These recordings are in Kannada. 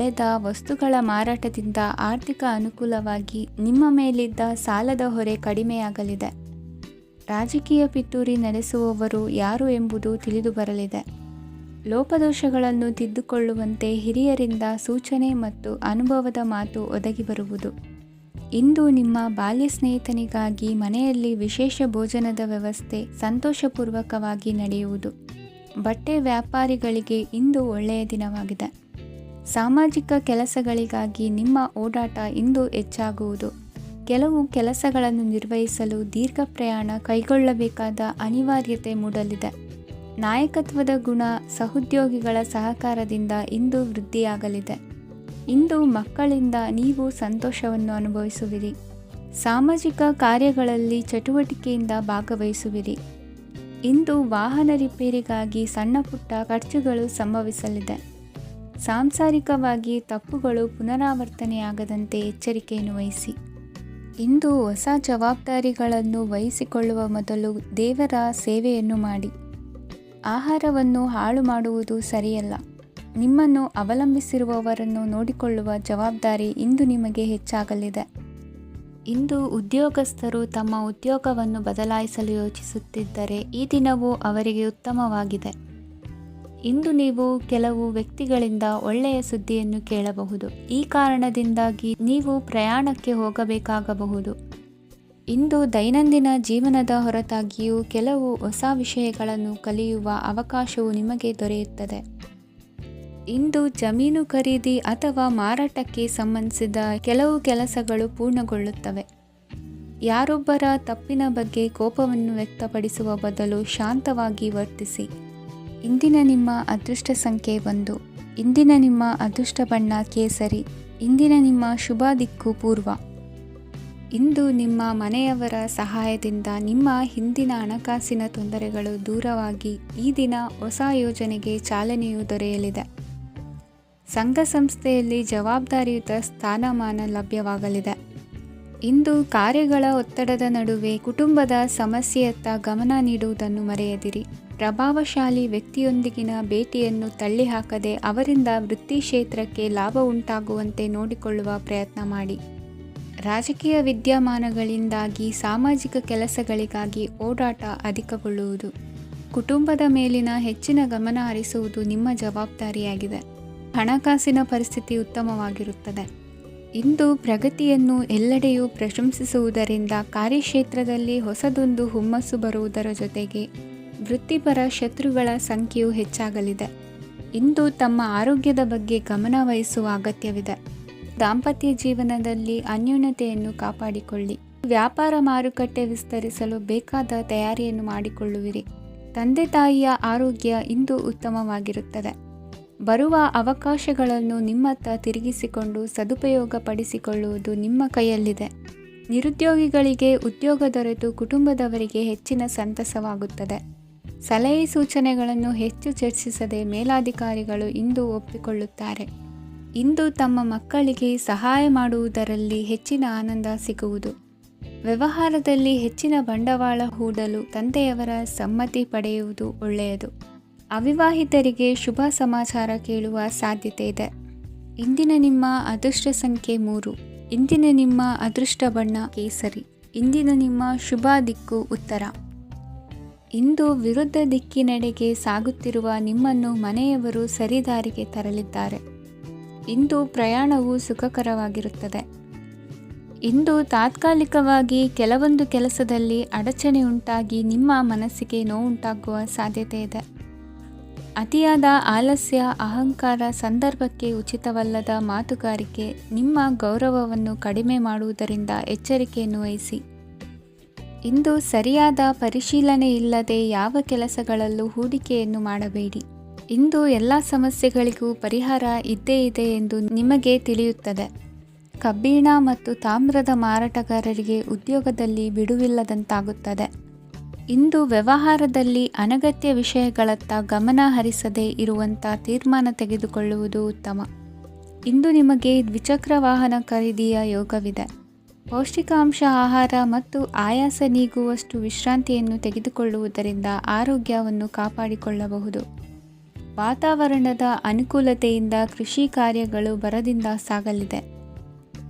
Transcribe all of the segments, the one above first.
ಬೆಳೆದ ವಸ್ತುಗಳ ಮಾರಾಟದಿಂದ ಆರ್ಥಿಕ ಅನುಕೂಲವಾಗಿ ನಿಮ್ಮ ಮೇಲಿದ್ದ ಸಾಲದ ಹೊರೆ ಕಡಿಮೆಯಾಗಲಿದೆ. ರಾಜಕೀಯ ಪಿತೂರಿ ನಡೆಸುವವರು ಯಾರು ಎಂಬುದು ತಿಳಿದು ಬರಲಿದೆ. ಲೋಪದೋಷಗಳನ್ನು ತಿದ್ದುಕೊಳ್ಳುವಂತೆ ಹಿರಿಯರಿಂದ ಸೂಚನೆ ಮತ್ತು ಅನುಭವದ ಮಾತು ಒದಗಿ ಬರುವುದು. ಇಂದು ನಿಮ್ಮ ಬಾಲ್ಯ ಸ್ನೇಹಿತನಿಗಾಗಿ ಮನೆಯಲ್ಲಿ ವಿಶೇಷ ಭೋಜನದ ವ್ಯವಸ್ಥೆ ಸಂತೋಷಪೂರ್ವಕವಾಗಿ ನಡೆಯುವುದು. ಬಟ್ಟೆ ವ್ಯಾಪಾರಿಗಳಿಗೆ ಇಂದು ಒಳ್ಳೆಯ ದಿನವಾಗಿದೆ. ಸಾಮಾಜಿಕ ಕೆಲಸಗಳಿಗಾಗಿ ನಿಮ್ಮ ಓಡಾಟ ಇಂದು ಹೆಚ್ಚಾಗುವುದು. ಕೆಲವು ಕೆಲಸಗಳನ್ನು ನಿರ್ವಹಿಸಲು ದೀರ್ಘ ಪ್ರಯಾಣ ಕೈಗೊಳ್ಳಬೇಕಾದ ಅನಿವಾರ್ಯತೆ ಮೂಡಲಿದೆ. ನಾಯಕತ್ವದ ಗುಣ ಸಹೋದ್ಯೋಗಿಗಳ ಸಹಕಾರದಿಂದ ಇಂದು ವೃದ್ಧಿಯಾಗಲಿದೆ. ಇಂದು ಮಕ್ಕಳಿಂದ ನೀವು ಸಂತೋಷವನ್ನು ಅನುಭವಿಸುವಿರಿ. ಸಾಮಾಜಿಕ ಕಾರ್ಯಗಳಲ್ಲಿ ಚಟುವಟಿಕೆಯಿಂದ ಭಾಗವಹಿಸುವಿರಿ. ಇಂದು ವಾಹನ ರಿಪೇರಿಗಾಗಿ ಸಣ್ಣ ಪುಟ್ಟ ಖರ್ಚುಗಳು ಸಂಭವಿಸಲಿದೆ. ಸಾಂಸಾರಿಕವಾಗಿ ತಪ್ಪುಗಳು ಪುನರಾವರ್ತನೆಯಾಗದಂತೆ ಎಚ್ಚರಿಕೆಯನ್ನು ವಹಿಸಿ. ಇಂದು ಹೊಸ ಜವಾಬ್ದಾರಿಗಳನ್ನು ವಹಿಸಿಕೊಳ್ಳುವ ಮೊದಲು ದೇವರ ಸೇವೆಯನ್ನು ಮಾಡಿ. ಆಹಾರವನ್ನು ಹಾಳು ಮಾಡುವುದು ಸರಿಯಲ್ಲ. ನಿಮ್ಮನ್ನು ಅವಲಂಬಿಸಿರುವವರನ್ನು ನೋಡಿಕೊಳ್ಳುವ ಜವಾಬ್ದಾರಿ ಇಂದು ನಿಮಗೆ ಹೆಚ್ಚಾಗಲಿದೆ. ಇಂದು ಉದ್ಯೋಗಸ್ಥರು ತಮ್ಮ ಉದ್ಯೋಗವನ್ನು ಬದಲಾಯಿಸಲು ಯೋಚಿಸುತ್ತಿದ್ದರೆ ಈ ದಿನವೂ ಅವರಿಗೆ ಉತ್ತಮವಾಗಿದೆ. ಇಂದು ನೀವು ಕೆಲವು ವ್ಯಕ್ತಿಗಳಿಂದ ಒಳ್ಳೆಯ ಸುದ್ದಿಯನ್ನು ಕೇಳಬಹುದು. ಈ ಕಾರಣದಿಂದಾಗಿ ನೀವು ಪ್ರಯಾಣಕ್ಕೆ ಹೋಗಬೇಕಾಗಬಹುದು. ಇಂದು ದೈನಂದಿನ ಜೀವನದ ಹೊರತಾಗಿಯೂ ಕೆಲವು ಹೊಸ ವಿಷಯಗಳನ್ನು ಕಲಿಯುವ ಅವಕಾಶವು ನಿಮಗೆ ದೊರೆಯುತ್ತದೆ. ಇಂದು ಜಮೀನು ಖರೀದಿ ಅಥವಾ ಮಾರಾಟಕ್ಕೆ ಸಂಬಂಧಿಸಿದ ಕೆಲವು ಕೆಲಸಗಳು ಪೂರ್ಣಗೊಳ್ಳುತ್ತವೆ. ಯಾರೊಬ್ಬರ ತಪ್ಪಿನ ಬಗ್ಗೆ ಕೋಪವನ್ನು ವ್ಯಕ್ತಪಡಿಸುವ ಬದಲು ಶಾಂತವಾಗಿ ವರ್ತಿಸಿ. ಇಂದಿನ ನಿಮ್ಮ ಅದೃಷ್ಟ ಸಂಖ್ಯೆ 1. ಇಂದಿನ ನಿಮ್ಮ ಅದೃಷ್ಟ ಬಣ್ಣ ಕೇಸರಿ. ಇಂದಿನ ನಿಮ್ಮ ಶುಭ ದಿಕ್ಕು ಪೂರ್ವ. ಇಂದು ನಿಮ್ಮ ಮನೆಯವರ ಸಹಾಯದಿಂದ ನಿಮ್ಮ ಹಿಂದಿನ ಹಣಕಾಸಿನ ತೊಂದರೆಗಳು ದೂರವಾಗಿ ಈ ದಿನ ಹೊಸ ಯೋಜನೆಗೆ ಚಾಲನೆಯು ದೊರೆಯಲಿದೆ. ಸಂಘ ಸಂಸ್ಥೆಯಲ್ಲಿ ಜವಾಬ್ದಾರಿಯುತ ಸ್ಥಾನಮಾನ ಲಭ್ಯವಾಗಲಿದೆ. ಇಂದು ಕಾರ್ಯಗಳ ಒತ್ತಡದ ನಡುವೆ ಕುಟುಂಬದ ಸಮಸ್ಯೆಯತ್ತ ಗಮನ ನೀಡುವುದನ್ನು ಮರೆಯದಿರಿ. ಪ್ರಭಾವಶಾಲಿ ವ್ಯಕ್ತಿಯೊಂದಿಗಿನ ಭೇಟಿಯನ್ನು ತಳ್ಳಿಹಾಕದೆ ಅವರಿಂದ ವೃತ್ತಿ ಕ್ಷೇತ್ರಕ್ಕೆ ಲಾಭ ಉಂಟಾಗುವಂತೆ ನೋಡಿಕೊಳ್ಳುವ ಪ್ರಯತ್ನ ಮಾಡಿ. ರಾಜಕೀಯ ವಿದ್ಯಮಾನಗಳಿಂದಾಗಿ ಸಾಮಾಜಿಕ ಕೆಲಸಗಳಿಗಾಗಿ ಓಡಾಟ ಅಧಿಕಗೊಳ್ಳುವುದು. ಕುಟುಂಬದ ಮೇಲಿನ ಹೆಚ್ಚಿನ ಗಮನ ಹರಿಸುವುದು ನಿಮ್ಮ ಜವಾಬ್ದಾರಿಯಾಗಿದೆ. ಹಣಕಾಸಿನ ಪರಿಸ್ಥಿತಿ ಉತ್ತಮವಾಗಿರುತ್ತದೆ. ಇಂದು ಪ್ರಗತಿಯನ್ನು ಎಲ್ಲೆಡೆಯೂ ಪ್ರಶಂಸಿಸುವುದರಿಂದ ಕಾರ್ಯಕ್ಷೇತ್ರದಲ್ಲಿ ಹೊಸದೊಂದು ಹುಮ್ಮಸ್ಸು ಬರುವುದರ ಜೊತೆಗೆ ವೃತ್ತಿಪರ ಶತ್ರುಗಳ ಸಂಖ್ಯೆಯು ಹೆಚ್ಚಾಗಲಿದೆ. ಇಂದು ತಮ್ಮ ಆರೋಗ್ಯದ ಬಗ್ಗೆ ಗಮನ ವಹಿಸುವ ಅಗತ್ಯವಿದೆ. ದಾಂಪತ್ಯ ಜೀವನದಲ್ಲಿ ಅನ್ಯೋನ್ಯತೆಯನ್ನು ಕಾಪಾಡಿಕೊಳ್ಳಿ. ವ್ಯಾಪಾರ ಮಾರುಕಟ್ಟೆ ವಿಸ್ತರಿಸಲು ಬೇಕಾದ ತಯಾರಿಯನ್ನು ಮಾಡಿಕೊಳ್ಳುವಿರಿ. ತಂದೆ ತಾಯಿಯ ಆರೋಗ್ಯ ಇಂದು ಉತ್ತಮವಾಗಿರುತ್ತದೆ. ಬರುವ ಅವಕಾಶಗಳನ್ನು ನಿಮ್ಮತ್ತ ತಿರುಗಿಸಿಕೊಂಡು ಸದುಪಯೋಗಪಡಿಸಿಕೊಳ್ಳುವುದು ನಿಮ್ಮ ಕೈಯಲ್ಲಿದೆ. ನಿರುದ್ಯೋಗಿಗಳಿಗೆ ಉದ್ಯೋಗ ದೊರೆತು ಕುಟುಂಬದವರಿಗೆ ಹೆಚ್ಚಿನ ಸಂತಸವಾಗುತ್ತದೆ. ಸಲಹೆ ಸೂಚನೆಗಳನ್ನು ಹೆಚ್ಚು ಚರ್ಚಿಸದೆ ಮೇಲಾಧಿಕಾರಿಗಳು ಇಂದು ಒಪ್ಪಿಕೊಳ್ಳುತ್ತಾರೆ. ಇಂದು ತಮ್ಮ ಮಕ್ಕಳಿಗೆ ಸಹಾಯ ಮಾಡುವುದರಲ್ಲಿ ಹೆಚ್ಚಿನ ಆನಂದ ಸಿಗುವುದು. ವ್ಯವಹಾರದಲ್ಲಿ ಹೆಚ್ಚಿನ ಬಂಡವಾಳ ಹೂಡಲು ತಂದೆಯವರ ಸಮ್ಮತಿ ಪಡೆಯುವುದು ಒಳ್ಳೆಯದು. ಅವಿವಾಹಿತರಿಗೆ ಶುಭ ಸಮಾಚಾರ ಕೇಳುವ ಸಾಧ್ಯತೆ ಇದೆ. ಇಂದಿನ ನಿಮ್ಮ ಅದೃಷ್ಟ ಸಂಖ್ಯೆ 3. ಇಂದಿನ ನಿಮ್ಮ ಅದೃಷ್ಟ ಬಣ್ಣ ಕೇಸರಿ. ಇಂದಿನ ನಿಮ್ಮ ಶುಭ ದಿಕ್ಕು ಉತ್ತರ. ಇಂದು ವಿರುದ್ಧ ದಿಕ್ಕಿನೆಡೆಗೆ ಸಾಗುತ್ತಿರುವ ನಿಮ್ಮನ್ನು ಮನೆಯವರು ಸರಿದಾರಿಗೆ ತರಲಿದ್ದಾರೆ. ಇಂದು ಪ್ರಯಾಣವು ಸುಖಕರವಾಗಿರುತ್ತದೆ. ಇಂದು ತಾತ್ಕಾಲಿಕವಾಗಿ ಕೆಲವೊಂದು ಕೆಲಸದಲ್ಲಿ ಅಡಚಣೆ ಉಂಟಾಗಿ ನಿಮ್ಮ ಮನಸ್ಸಿಗೆ ನೋವುಂಟಾಗುವ ಸಾಧ್ಯತೆ ಇದೆ. ಅತಿಯಾದ ಆಲಸ್ಯ, ಅಹಂಕಾರ, ಸಂದರ್ಭಕ್ಕೆ ಉಚಿತವಲ್ಲದ ಮಾತುಗಾರಿಕೆ ನಿಮ್ಮ ಗೌರವವನ್ನು ಕಡಿಮೆ ಮಾಡುವುದರಿಂದ ಎಚ್ಚರಿಕೆಯನ್ನು ವಹಿಸಿ. ಇಂದು ಸರಿಯಾದ ಪರಿಶೀಲನೆ ಇಲ್ಲದೆ ಯಾವ ಕೆಲಸಗಳಲ್ಲೂ ಹೂಡಿಕೆಯನ್ನು ಮಾಡಬೇಡಿ. ಇಂದು ಎಲ್ಲ ಸಮಸ್ಯೆಗಳಿಗೂ ಪರಿಹಾರ ಇದ್ದೇ ಇದೆ ಎಂದು ನಿಮಗೆ ತಿಳಿಯುತ್ತದೆ. ಕಬ್ಬಿಣ ಮತ್ತು ತಾಮ್ರದ ಮಾರಾಟಗಾರರಿಗೆ ಉದ್ಯೋಗದಲ್ಲಿ ಬಿಡುವಿಲ್ಲದಂತಾಗುತ್ತದೆ. ಇಂದು ವ್ಯವಹಾರದಲ್ಲಿ ಅನಗತ್ಯ ವಿಷಯಗಳತ್ತ ಗಮನ ಹರಿಸದೇ ಇರುವಂಥ ತೀರ್ಮಾನ ತೆಗೆದುಕೊಳ್ಳುವುದು ಉತ್ತಮ. ಇಂದು ನಿಮಗೆ ದ್ವಿಚಕ್ರ ವಾಹನ ಖರೀದಿಯ ಯೋಗವಿದೆ. ಪೌಷ್ಟಿಕಾಂಶ ಆಹಾರ ಮತ್ತು ಆಯಾಸ ನೀಗುವಷ್ಟು ವಿಶ್ರಾಂತಿಯನ್ನು ತೆಗೆದುಕೊಳ್ಳುವುದರಿಂದ ಆರೋಗ್ಯವನ್ನು ಕಾಪಾಡಿಕೊಳ್ಳಬಹುದು. ವಾತಾವರಣದ ಅನುಕೂಲತೆಯಿಂದ ಕೃಷಿ ಕಾರ್ಯಗಳು ಭರದಿಂದ ಸಾಗಲಿದೆ.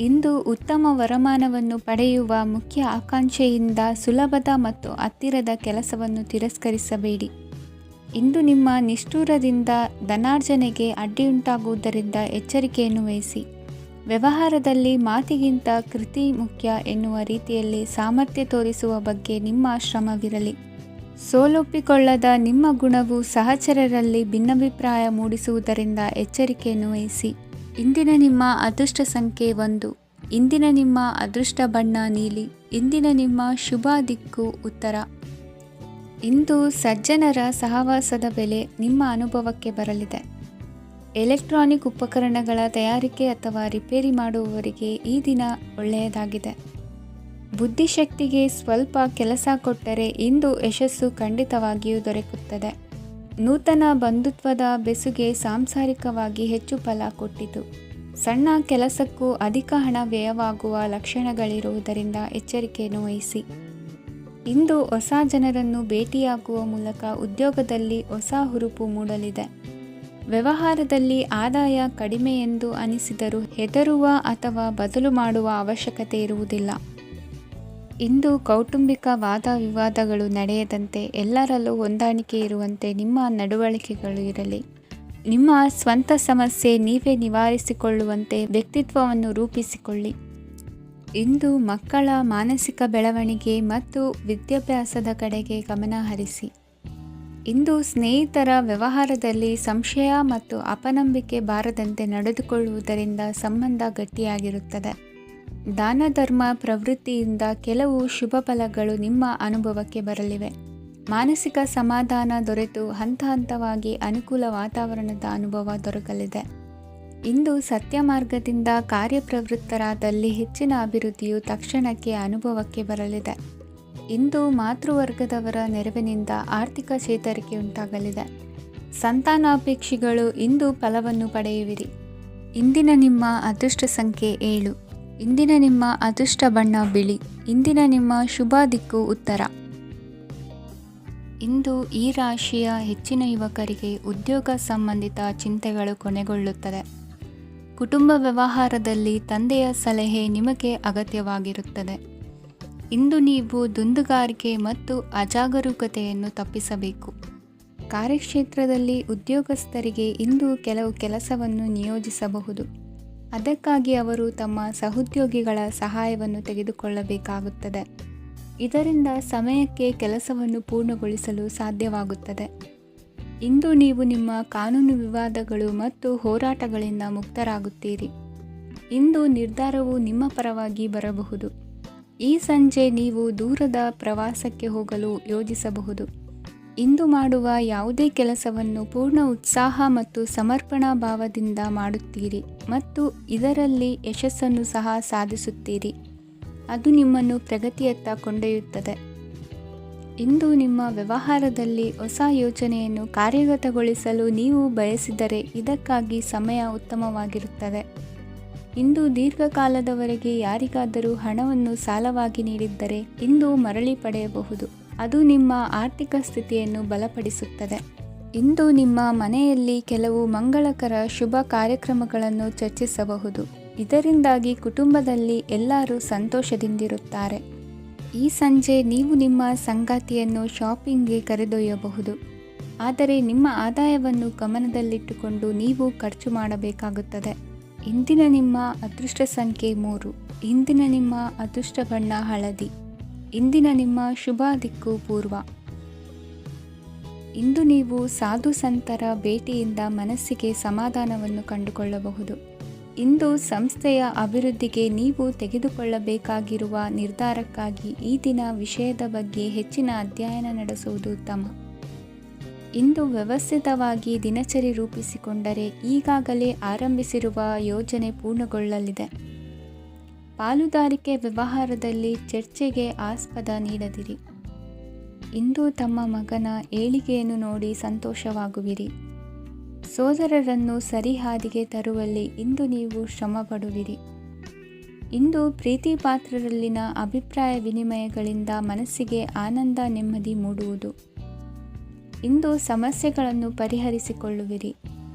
ಇಂದು ಉತ್ತಮ ವರಮಾನವನ್ನು ಪಡೆಯುವ ಮುಖ್ಯ ಆಕಾಂಕ್ಷೆಯಿಂದ ಸುಲಭದ ಮತ್ತು ಹತ್ತಿರದ ಕೆಲಸವನ್ನು ತಿರಸ್ಕರಿಸಬೇಡಿ. ಇಂದು ನಿಮ್ಮ ನಿಷ್ಠುರದಿಂದ ಧನಾರ್ಜನೆಗೆ ಅಡ್ಡಿಯುಂಟಾಗುವುದರಿಂದ ಎಚ್ಚರಿಕೆಯನ್ನು ವಹಿಸಿ. ವ್ಯವಹಾರದಲ್ಲಿ ಮಾತಿಗಿಂತ ಕೃತಿ ಮುಖ್ಯ ಎನ್ನುವ ರೀತಿಯಲ್ಲಿ ಸಾಮರ್ಥ್ಯ ತೋರಿಸುವ ಬಗ್ಗೆ ನಿಮ್ಮ ಶ್ರಮವಿರಲಿ. ಸೋಲೊಪ್ಪಿಕೊಳ್ಳದ ನಿಮ್ಮ ಗುಣವು ಸಹಚರರಲ್ಲಿ ಭಿನ್ನಾಭಿಪ್ರಾಯ ಮೂಡಿಸುವುದರಿಂದ ಎಚ್ಚರಿಕೆಯನ್ನು ವಹಿಸಿ. ಇಂದಿನ ನಿಮ್ಮ ಅದೃಷ್ಟ ಸಂಖ್ಯೆ 1. ಇಂದಿನ ನಿಮ್ಮ ಅದೃಷ್ಟ ಬಣ್ಣ ನೀಲಿ. ಇಂದಿನ ನಿಮ್ಮ ಶುಭ ದಿಕ್ಕು ಉತ್ತರ. ಇಂದು ಸಜ್ಜನರ ಸಹವಾಸದ ಬೆಲೆ ನಿಮ್ಮ ಅನುಭವಕ್ಕೆ ಬರಲಿದೆ. ಎಲೆಕ್ಟ್ರಾನಿಕ್ ಉಪಕರಣಗಳ ತಯಾರಿಕೆ ಅಥವಾ ರಿಪೇರಿ ಮಾಡುವವರಿಗೆ ಈ ದಿನ ಒಳ್ಳೆಯದಾಗಿದೆ. ಬುದ್ಧಿಶಕ್ತಿಗೆ ಸ್ವಲ್ಪ ಕೆಲಸ ಕೊಟ್ಟರೆ ಇಂದು ಯಶಸ್ಸು ಖಂಡಿತವಾಗಿಯೂ ದೊರಕುತ್ತದೆ. ನೂತನ ಬಂಧುತ್ವದ ಬೆಸುಗೆ ಸಾಂಸಾರಿಕವಾಗಿ ಹೆಚ್ಚು ಫಲ ಕೊಟ್ಟಿತು. ಸಣ್ಣ ಕೆಲಸಕ್ಕೂ ಅಧಿಕ ಹಣ ವ್ಯಯವಾಗುವ ಲಕ್ಷಣಗಳಿರುವುದರಿಂದ ಎಚ್ಚರಿಕೆಯನ್ನು ವಹಿಸಿ. ಇಂದು ಹೊಸ ಜನರನ್ನು ಭೇಟಿಯಾಗುವ ಮೂಲಕ ಉದ್ಯೋಗದಲ್ಲಿ ಹೊಸ ಹುರುಪು ಮೂಡಲಿದೆ. ವ್ಯವಹಾರದಲ್ಲಿ ಆದಾಯ ಕಡಿಮೆ ಎಂದು ಅನಿಸಿದರೂ ಹೆದರುವ ಅಥವಾ ಬದಲು ಮಾಡುವ ಅವಶ್ಯಕತೆ ಇರುವುದಿಲ್ಲ. ಇಂದು ಕೌಟುಂಬಿಕ ವಾದ ವಿವಾದಗಳು ನಡೆಯದಂತೆ ಎಲ್ಲರಲ್ಲೂ ಹೊಂದಾಣಿಕೆ ಇರುವಂತೆ ನಿಮ್ಮ ನಡವಳಿಕೆಗಳು ಇರಲಿ. ನಿಮ್ಮ ಸ್ವಂತ ಸಮಸ್ಯೆ ನೀವೇ ನಿವಾರಿಸಿಕೊಳ್ಳುವಂತೆ ವ್ಯಕ್ತಿತ್ವವನ್ನು ರೂಪಿಸಿಕೊಳ್ಳಿ. ಇಂದು ಮಕ್ಕಳ ಮಾನಸಿಕ ಬೆಳವಣಿಗೆ ಮತ್ತು ವಿದ್ಯಾಭ್ಯಾಸದ ಕಡೆಗೆ ಗಮನ ಹರಿಸಿ. ಇಂದು ಸ್ನೇಹಿತರ ವ್ಯವಹಾರದಲ್ಲಿ ಸಂಶಯ ಮತ್ತು ಅಪನಂಬಿಕೆ ಬಾರದಂತೆ ನಡೆದುಕೊಳ್ಳುವುದರಿಂದ ಸಂಬಂಧ ಗಟ್ಟಿಯಾಗಿರುತ್ತದೆ. ದಾನ ಧರ್ಮ ಪ್ರವೃತ್ತಿಯಿಂದ ಕೆಲವು ಶುಭ ಫಲಗಳು ನಿಮ್ಮ ಅನುಭವಕ್ಕೆ ಬರಲಿವೆ. ಮಾನಸಿಕ ಸಮಾಧಾನ ದೊರೆತು ಹಂತ ಹಂತವಾಗಿ ಅನುಕೂಲ ವಾತಾವರಣದ ಅನುಭವ ದೊರಕಲಿದೆ. ಇಂದು ಸತ್ಯ ಮಾರ್ಗದಿಂದ ಕಾರ್ಯಪ್ರವೃತ್ತರಾದಲ್ಲಿ ಹೆಚ್ಚಿನ ಅಭಿವೃದ್ಧಿಯು ತಕ್ಷಣಕ್ಕೆ ಅನುಭವಕ್ಕೆ ಬರಲಿದೆ. ಇಂದು ಮಾತೃವರ್ಗದವರ ನೆರವಿನಿಂದ ಆರ್ಥಿಕ ಚೇತರಿಕೆ ಉಂಟಾಗಲಿದೆ. ಸಂತಾನಾಪೇಕ್ಷಿಗಳು ಇಂದು ಫಲವನ್ನು ಪಡೆಯುವಿರಿ. ಇಂದಿನ ನಿಮ್ಮ ಅದೃಷ್ಟ ಸಂಖ್ಯೆ 7. ಇಂದಿನ ನಿಮ್ಮ ಅದೃಷ್ಟ ಬಣ್ಣ ಬಿಳಿ. ಇಂದಿನ ನಿಮ್ಮ ಶುಭ ದಿಕ್ಕು ಉತ್ತರ. ಇಂದು ಈ ರಾಶಿಯ ಹೆಚ್ಚಿನ ಯುವಕರಿಗೆ ಉದ್ಯೋಗ ಸಂಬಂಧಿತ ಚಿಂತೆಗಳು ಕೊನೆಗೊಳ್ಳುತ್ತದೆ. ಕುಟುಂಬ ವ್ಯವಹಾರದಲ್ಲಿ ತಂದೆಯ ಸಲಹೆ ನಿಮಗೆ ಅಗತ್ಯವಾಗಿರುತ್ತದೆ. ಇಂದು ನೀವು ದುಂದುಗಾರಿಕೆ ಮತ್ತು ಅಜಾಗರೂಕತೆಯನ್ನು ತಪ್ಪಿಸಬೇಕು. ಕಾರ್ಯಕ್ಷೇತ್ರದಲ್ಲಿ ಉದ್ಯೋಗಸ್ಥರಿಗೆ ಇಂದು ಕೆಲವು ಕೆಲಸವನ್ನು ನಿಯೋಜಿಸಬಹುದು. ಅದಕ್ಕಾಗಿ ಅವರು ತಮ್ಮ ಸಹೋದ್ಯೋಗಿಗಳ ಸಹಾಯವನ್ನು ತೆಗೆದುಕೊಳ್ಳಬೇಕಾಗುತ್ತದೆ. ಇದರಿಂದ ಸಮಯಕ್ಕೆ ಕೆಲಸವನ್ನು ಪೂರ್ಣಗೊಳಿಸಲು ಸಾಧ್ಯವಾಗುತ್ತದೆ. ಇಂದು ನೀವು ನಿಮ್ಮ ಕಾನೂನು ವಿವಾದಗಳು ಮತ್ತು ಹೋರಾಟಗಳಿಂದ ಮುಕ್ತರಾಗುತ್ತೀರಿ. ಇಂದು ನಿರ್ಧಾರವು ನಿಮ್ಮ ಪರವಾಗಿ ಬರಬಹುದು. ಈ ಸಂಜೆ ನೀವು ದೂರದ ಪ್ರವಾಸಕ್ಕೆ ಹೋಗಲು ಯೋಜಿಸಬಹುದು. ಇಂದು ಮಾಡುವ ಯಾವುದೇ ಕೆಲಸವನ್ನು ಪೂರ್ಣ ಉತ್ಸಾಹ ಮತ್ತು ಸಮರ್ಪಣಾ ಭಾವದಿಂದ ಮಾಡುತ್ತೀರಿ ಮತ್ತು ಇದರಲ್ಲಿ ಯಶಸ್ಸನ್ನು ಸಹ ಸಾಧಿಸುತ್ತೀರಿ. ಅದು ನಿಮ್ಮನ್ನು ಪ್ರಗತಿಯತ್ತ ಕೊಂಡೊಯ್ಯುತ್ತದೆ. ಇಂದು ನಿಮ್ಮ ವ್ಯವಹಾರದಲ್ಲಿ ಹೊಸ ಯೋಜನೆಯನ್ನು ಕಾರ್ಯಗತಗೊಳಿಸಲು ನೀವು ಬಯಸಿದರೆ ಇದಕ್ಕಾಗಿ ಸಮಯ ಉತ್ತಮವಾಗಿರುತ್ತದೆ. ಇಂದು ದೀರ್ಘಕಾಲದವರೆಗೆ ಯಾರಿಗಾದರೂ ಹಣವನ್ನು ಸಾಲವಾಗಿ ನೀಡಿದ್ದರೆ ಇಂದು ಮರಳಿ ಪಡೆಯಬಹುದು. ಅದು ನಿಮ್ಮ ಆರ್ಥಿಕ ಸ್ಥಿತಿಯನ್ನು ಬಲಪಡಿಸುತ್ತದೆ. ಇಂದು ನಿಮ್ಮ ಮನೆಯಲ್ಲಿ ಕೆಲವು ಮಂಗಳಕರ ಶುಭ ಕಾರ್ಯಕ್ರಮಗಳನ್ನು ಚರ್ಚಿಸಬಹುದು. ಇದರಿಂದಾಗಿ ಕುಟುಂಬದಲ್ಲಿ ಎಲ್ಲರೂ ಸಂತೋಷದಿಂದಿರುತ್ತಾರೆ. ಈ ಸಂಜೆ ನೀವು ನಿಮ್ಮ ಸಂಗಾತಿಯನ್ನು ಶಾಪಿಂಗ್ಗೆ ಕರೆದೊಯ್ಯಬಹುದು. ಆದರೆ ನಿಮ್ಮ ಆದಾಯವನ್ನು ಗಮನದಲ್ಲಿಟ್ಟುಕೊಂಡು ನೀವು ಖರ್ಚು ಮಾಡಬೇಕಾಗುತ್ತದೆ. ಇಂದಿನ ನಿಮ್ಮ ಅದೃಷ್ಟ ಸಂಖ್ಯೆ 3. ಇಂದಿನ ನಿಮ್ಮ ಅದೃಷ್ಟ ಬಣ್ಣ ಹಳದಿ. ಇಂದಿನ ನಿಮ್ಮ ಶುಭ ದಿಕ್ಕು ಪೂರ್ವ. ಇಂದು ನೀವು ಸಾಧು ಸಂತರ ಭೇಟಿಯಿಂದ ಮನಸ್ಸಿಗೆ ಸಮಾಧಾನವನ್ನು ಕಂಡುಕೊಳ್ಳಬಹುದು. ಇಂದು ಸಂಸ್ಥೆಯ ಅಭಿವೃದ್ಧಿಗೆ ನೀವು ತೆಗೆದುಕೊಳ್ಳಬೇಕಾಗಿರುವ ನಿರ್ಧಾರಕ್ಕಾಗಿ ಈ ದಿನ ವಿಷಯದ ಬಗ್ಗೆ ಹೆಚ್ಚಿನ ಅಧ್ಯಯನ ನಡೆಸುವುದು ಉತ್ತಮ. ಇಂದು ವ್ಯವಸ್ಥಿತವಾಗಿ ದಿನಚರಿ ರೂಪಿಸಿಕೊಂಡರೆ ಈಗಾಗಲೇ ಆರಂಭಿಸಿರುವ ಯೋಜನೆ ಪೂರ್ಣಗೊಳ್ಳಲಿದೆ. ಪಾಲುದಾರಿಕೆ ವ್ಯವಹಾರದಲ್ಲಿ ಚರ್ಚೆಗೆ ಆಸ್ಪದ ನೀಡದಿರಿ. ಇಂದು ತಮ್ಮ ಮಗನ ಏಳಿಗೆಯನ್ನು ನೋಡಿ ಸಂತೋಷವಾಗುವಿರಿ. ಸೋದರರನ್ನು ಸರಿಹಾದಿಗೆ ತರುವಲ್ಲಿ ಇಂದು ನೀವು ಶ್ರಮಪಡುವಿರಿ. ಇಂದು ಪ್ರೀತಿ ಪಾತ್ರರಲ್ಲಿನ ಅಭಿಪ್ರಾಯ ವಿನಿಮಯಗಳಿಂದ ಮನಸ್ಸಿಗೆ ಆನಂದ ನೆಮ್ಮದಿ ಮೂಡುವುದು. ಇಂದು ಸಮಸ್ಯೆಗಳನ್ನು ಪರಿಹರಿಸಿಕೊಳ್ಳುವಿರಿ.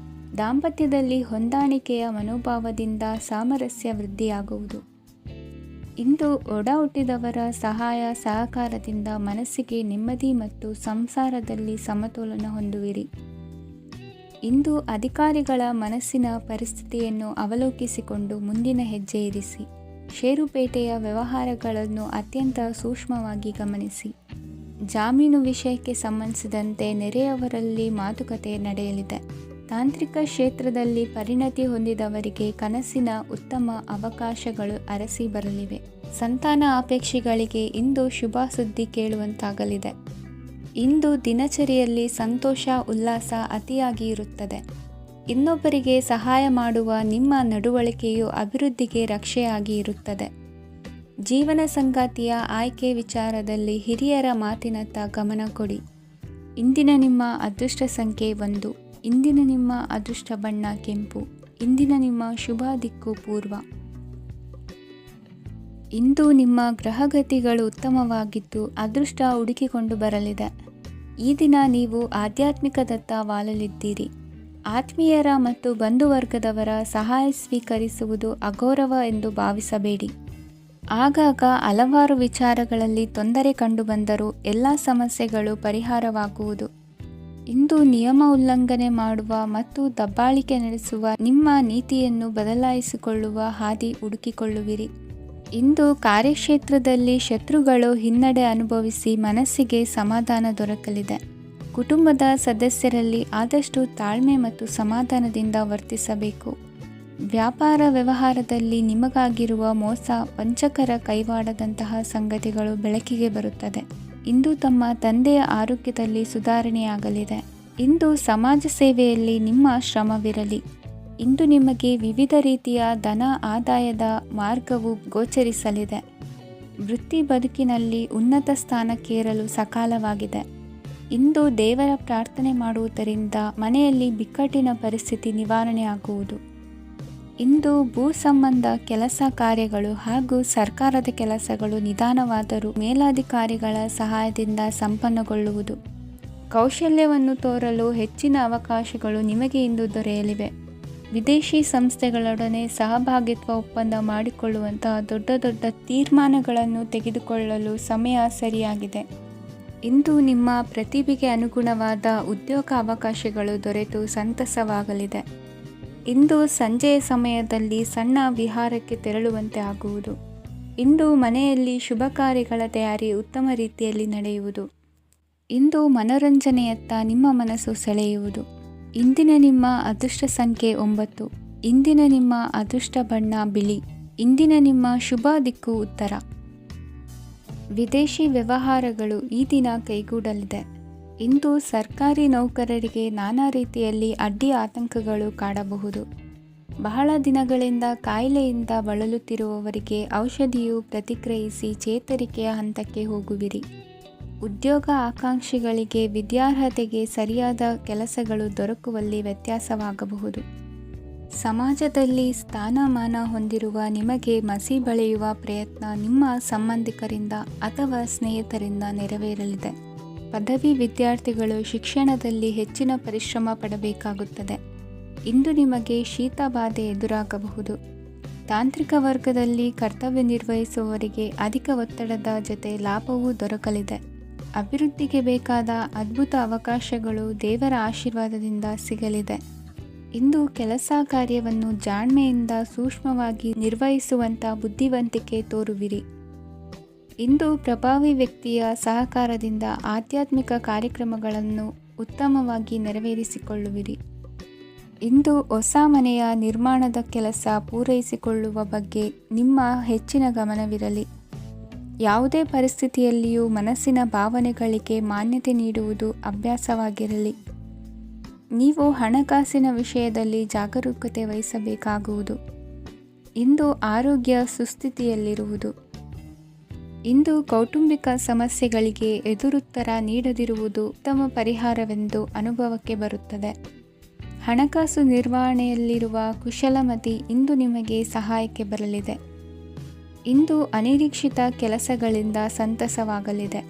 ದಾಂಪತ್ಯದಲ್ಲಿ ಹೊಂದಾಣಿಕೆಯ ಮನೋಭಾವದಿಂದ ಸಾಮರಸ್ಯ ವೃದ್ಧಿಯಾಗುವುದು. ಇಂದು ಒಡ ಹುಟ್ಟಿದವರ ಸಹಾಯ ಸಹಕಾರದಿಂದ ಮನಸ್ಸಿಗೆ ನೆಮ್ಮದಿ ಮತ್ತು ಸಂಸಾರದಲ್ಲಿ ಸಮತೋಲನ ಹೊಂದುವಿರಿ. ಇಂದು ಅಧಿಕಾರಿಗಳ ಮನಸ್ಸಿನ ಪರಿಸ್ಥಿತಿಯನ್ನು ಅವಲೋಕಿಸಿಕೊಂಡು ಮುಂದಿನ ಹೆಜ್ಜೆ ಇರಿಸಿ. ಷೇರುಪೇಟೆಯ ವ್ಯವಹಾರಗಳನ್ನು ಅತ್ಯಂತ ಸೂಕ್ಷ್ಮವಾಗಿ ಗಮನಿಸಿ. ಜಾಮೀನು ವಿಷಯಕ್ಕೆ ಸಂಬಂಧಿಸಿದಂತೆ ನೆರೆಯವರಲ್ಲಿ ಮಾತುಕತೆ ನಡೆಯಲಿದೆ. ತಾಂತ್ರಿಕ ಕ್ಷೇತ್ರದಲ್ಲಿ ಪರಿಣತಿ ಹೊಂದಿದವರಿಗೆ ಕನಸಿನ ಉತ್ತಮ ಅವಕಾಶಗಳು ಅರಸಿ ಬರಲಿವೆ. ಸಂತಾನ ಅಪೇಕ್ಷಿಗಳಿಗೆ ಇಂದು ಶುಭ ಸುದ್ದಿ ಕೇಳುವಂತಾಗಲಿದೆ. ಇಂದು ದಿನಚರಿಯಲ್ಲಿ ಸಂತೋಷ ಉಲ್ಲಾಸ ಅತಿಯಾಗಿ ಇರುತ್ತದೆ. ಇನ್ನೊಬ್ಬರಿಗೆ ಸಹಾಯ ಮಾಡುವ ನಿಮ್ಮ ನಡವಳಿಕೆಯು ಅಭಿವೃದ್ಧಿಗೆ ರಕ್ಷೆಯಾಗಿ ಇರುತ್ತದೆ. ಜೀವನ ಸಂಗಾತಿಯ ಆಯ್ಕೆ ವಿಚಾರದಲ್ಲಿ ಹಿರಿಯರ ಮಾತಿನತ್ತ ಗಮನ ಕೊಡಿ. ಇಂದಿನ ನಿಮ್ಮ ಅದೃಷ್ಟ ಸಂಖ್ಯೆ 1. ಇಂದಿನ ನಿಮ್ಮ ಅದೃಷ್ಟ ಬಣ್ಣ ಕೆಂಪು. ಇಂದಿನ ನಿಮ್ಮ ಶುಭ ದಿಕ್ಕು ಪೂರ್ವ. ಇಂದು ನಿಮ್ಮ ಗ್ರಹಗತಿಗಳು ಉತ್ತಮವಾಗಿದ್ದು ಅದೃಷ್ಟ ಹುಡುಕಿಕೊಂಡು ಬರಲಿದೆ. ಈ ದಿನ ನೀವು ಆಧ್ಯಾತ್ಮಿಕದತ್ತ ವಾಲಲಿದ್ದೀರಿ. ಆತ್ಮೀಯರ ಮತ್ತು ಬಂಧುವರ್ಗದವರ ಸಹಾಯ ಸ್ವೀಕರಿಸುವುದು ಅಗೌರವ ಎಂದು ಭಾವಿಸಬೇಡಿ. ಆಗಾಗ ಹಲವಾರು ವಿಚಾರಗಳಲ್ಲಿ ತೊಂದರೆ ಕಂಡುಬಂದರೂ ಎಲ್ಲ ಸಮಸ್ಯೆಗಳು ಪರಿಹಾರವಾಗುವುದು. ಇಂದು ನಿಯಮ ಉಲ್ಲಂಘನೆ ಮಾಡುವ ಮತ್ತು ದಬ್ಬಾಳಿಕೆ ನಡೆಸುವ ನಿಮ್ಮ ನೀತಿಯನ್ನು ಬದಲಾಯಿಸಿಕೊಳ್ಳುವ ಹಾದಿ ಹುಡುಕಿಕೊಳ್ಳುವಿರಿ. ಇಂದು ಕಾರ್ಯಕ್ಷೇತ್ರದಲ್ಲಿ ಶತ್ರುಗಳು ಹಿನ್ನಡೆ ಅನುಭವಿಸಿ ಮನಸ್ಸಿಗೆ ಸಮಾಧಾನ ದೊರಕಲಿದೆ. ಕುಟುಂಬದ ಸದಸ್ಯರಲ್ಲಿ ಆದಷ್ಟು ತಾಳ್ಮೆ ಮತ್ತು ಸಮಾಧಾನದಿಂದ ವರ್ತಿಸಬೇಕು. ವ್ಯಾಪಾರ ವ್ಯವಹಾರದಲ್ಲಿ ನಿಮಗಾಗಿರುವ ಮೋಸ, ವಂಚಕರ ಕೈವಾಡದಂತಹ ಸಂಗತಿಗಳು ಬೆಳಕಿಗೆ ಬರುತ್ತದೆ. ಇಂದು ತಮ್ಮ ತಂದೆಯ ಆರೋಗ್ಯದಲ್ಲಿ ಸುಧಾರಣೆಯಾಗಲಿದೆ. ಇಂದು ಸಮಾಜ ಸೇವೆಯಲ್ಲಿ ನಿಮ್ಮ ಶ್ರಮವಿರಲಿ. ಇಂದು ನಿಮಗೆ ವಿವಿಧ ರೀತಿಯ ಧನ ಆದಾಯದ ಮಾರ್ಗವು ಗೋಚರಿಸಲಿದೆ. ವೃತ್ತಿ ಬದುಕಿನಲ್ಲಿ ಉನ್ನತ ಸ್ಥಾನಕ್ಕೇರಲು ಸಕಾಲವಾಗಿದೆ. ಇಂದು ದೇವರ ಪ್ರಾರ್ಥನೆ ಮಾಡುವುದರಿಂದ ಮನೆಯಲ್ಲಿ ಬಿಕ್ಕಟ್ಟಿನ ಪರಿಸ್ಥಿತಿ ನಿವಾರಣೆಯಾಗುವುದು. ಇಂದು ಭೂ ಸಂಬಂಧ ಕೆಲಸ ಕಾರ್ಯಗಳು ಹಾಗೂ ಸರ್ಕಾರದ ಕೆಲಸಗಳು ನಿಧಾನವಾದರೂ ಮೇಲಾಧಿಕಾರಿಗಳ ಸಹಾಯದಿಂದ ಸಂಪನ್ನಗೊಳ್ಳುವುದು. ಕೌಶಲ್ಯವನ್ನು ತೋರಲು ಹೆಚ್ಚಿನ ಅವಕಾಶಗಳು ನಿಮಗೆ ಇಂದು ದೊರೆಯಲಿವೆ. ವಿದೇಶಿ ಸಂಸ್ಥೆಗಳೊಡನೆ ಸಹಭಾಗಿತ್ವ ಒಪ್ಪಂದ ಮಾಡಿಕೊಳ್ಳುವಂತಹ ದೊಡ್ಡ ದೊಡ್ಡ ತೀರ್ಮಾನಗಳನ್ನು ತೆಗೆದುಕೊಳ್ಳಲು ಸಮಯ ಸರಿಯಾಗಿದೆ. ಇಂದು ನಿಮ್ಮ ಪ್ರತಿಭೆಗೆ ಅನುಗುಣವಾದ ಉದ್ಯೋಗ ಅವಕಾಶಗಳು ದೊರೆತು ಸಂತಸವಾಗಲಿದೆ. ಇಂದು ಸಂಜೆಯ ಸಮಯದಲ್ಲಿ ಸಣ್ಣ ವಿಹಾರಕ್ಕೆ ತೆರಳುವಂತೆ ಆಗುವುದು. ಇಂದು ಮನೆಯಲ್ಲಿ ಶುಭ ಕಾರ್ಯಗಳ ತಯಾರಿ ಉತ್ತಮ ರೀತಿಯಲ್ಲಿ ನಡೆಯುವುದು. ಇಂದು ಮನೋರಂಜನೆಯತ್ತ ನಿಮ್ಮ ಮನಸ್ಸು ಸೆಳೆಯುವುದು. ಇಂದಿನ ನಿಮ್ಮ ಅದೃಷ್ಟ ಸಂಖ್ಯೆ 9. ಇಂದಿನ ನಿಮ್ಮ ಅದೃಷ್ಟ ಬಣ್ಣ ಬಿಳಿ. ಇಂದಿನ ನಿಮ್ಮ ಶುಭ ದಿಕ್ಕು ಉತ್ತರ. ವಿದೇಶಿ ವ್ಯವಹಾರಗಳು ಈ ದಿನ ಕೈಗೂಡಲಿದೆ. ಇಂದು ಸರ್ಕಾರಿ ನೌಕರರಿಗೆ ನಾನಾ ರೀತಿಯಲ್ಲಿ ಅಡ್ಡಿ ಆತಂಕಗಳು ಕಾಡಬಹುದು. ಬಹಳ ದಿನಗಳಿಂದ ಕಾಯಿಲೆಯಿಂದ ಬಳಲುತ್ತಿರುವವರಿಗೆ ಔಷಧಿಯು ಪ್ರತಿಕ್ರಿಯಿಸಿ ಚೇತರಿಕೆಯ ಹಂತಕ್ಕೆ ಹೋಗುವಿರಿ. ಉದ್ಯೋಗ ಆಕಾಂಕ್ಷಿಗಳಿಗೆ ವಿದ್ಯಾರ್ಹತೆಗೆ ಸರಿಯಾದ ಕೆಲಸಗಳು ದೊರಕುವಲ್ಲಿ ವ್ಯತ್ಯಾಸವಾಗಬಹುದು. ಸಮಾಜದಲ್ಲಿ ಸ್ಥಾನಮಾನ ಹೊಂದಿರುವ ನಿಮಗೆ ಮಸಿ ಬಳಿಯುವ ಪ್ರಯತ್ನ ನಿಮ್ಮ ಸಂಬಂಧಿಕರಿಂದ ಅಥವಾ ಸ್ನೇಹಿತರಿಂದ ನೆರವೇರಲಿದೆ. ಪದವಿ ವಿದ್ಯಾರ್ಥಿಗಳು ಶಿಕ್ಷಣದಲ್ಲಿ ಹೆಚ್ಚಿನ ಪರಿಶ್ರಮ ಪಡಬೇಕಾಗುತ್ತದೆ. ಇಂದು ನಿಮಗೆ ಶೀತ ಬಾಧೆ ಎದುರಾಗಬಹುದು. ತಾಂತ್ರಿಕ ವರ್ಗದಲ್ಲಿ ಕರ್ತವ್ಯ ನಿರ್ವಹಿಸುವವರಿಗೆ ಅಧಿಕ ಒತ್ತಡದ ಜೊತೆ ಲಾಭವೂ ದೊರಕಲಿದೆ. ಅಭಿವೃದ್ಧಿಗೆ ಬೇಕಾದ ಅದ್ಭುತ ಅವಕಾಶಗಳು ದೇವರ ಆಶೀರ್ವಾದದಿಂದ ಸಿಗಲಿದೆ. ಇಂದು ಕೆಲಸ ಕಾರ್ಯವನ್ನು ಜಾಣ್ಮೆಯಿಂದ ಸೂಕ್ಷ್ಮವಾಗಿ ನಿರ್ವಹಿಸುವಂಥ ಬುದ್ಧಿವಂತಿಕೆ ತೋರುವಿರಿ. ಇಂದು ಪ್ರಭಾವಿ ವ್ಯಕ್ತಿಯ ಸಹಕಾರದಿಂದ ಆಧ್ಯಾತ್ಮಿಕ ಕಾರ್ಯಕ್ರಮಗಳನ್ನು ಉತ್ತಮವಾಗಿ ನೆರವೇರಿಸಿಕೊಳ್ಳುವಿರಿ. ಇಂದು ಹೊಸ ಮನೆಯ ನಿರ್ಮಾಣದ ಕೆಲಸ ಪೂರೈಸಿಕೊಳ್ಳುವ ಬಗ್ಗೆ ನಿಮ್ಮ ಹೆಚ್ಚಿನ ಗಮನವಿರಲಿ. ಯಾವುದೇ ಪರಿಸ್ಥಿತಿಯಲ್ಲಿಯೂ ಮನಸ್ಸಿನ ಭಾವನೆಗಳಿಗೆ ಮಾನ್ಯತೆ ನೀಡುವುದು ಅಭ್ಯಾಸವಾಗಿರಲಿ. ನೀವು ಹಣಕಾಸಿನ ವಿಷಯದಲ್ಲಿ ಜಾಗರೂಕತೆ ವಹಿಸಬೇಕಾಗುವುದು. ಇಂದು ಆರೋಗ್ಯ ಸುಸ್ಥಿತಿಯಲ್ಲಿರುವುದು. ಇಂದು ಕೌಟುಂಬಿಕ ಸಮಸ್ಯೆಗಳಿಗೆ ಎದುರುತ್ತರ ನೀಡದಿರುವುದು ಉತ್ತಮ ಪರಿಹಾರವೆಂದು ಅನುಭವಕ್ಕೆ ಬರುತ್ತದೆ. ಹಣಕಾಸು ನಿರ್ವಹಣೆಯಲ್ಲಿರುವ ಕುಶಲಮತಿ ಇಂದು ನಿಮಗೆ ಸಹಾಯಕ್ಕೆ ಬರಲಿದೆ. ಇಂದು ಅನಿರೀಕ್ಷಿತ ಕೆಲಸಗಳಿಂದ ಸಂತಸವಾಗಲಿದೆ.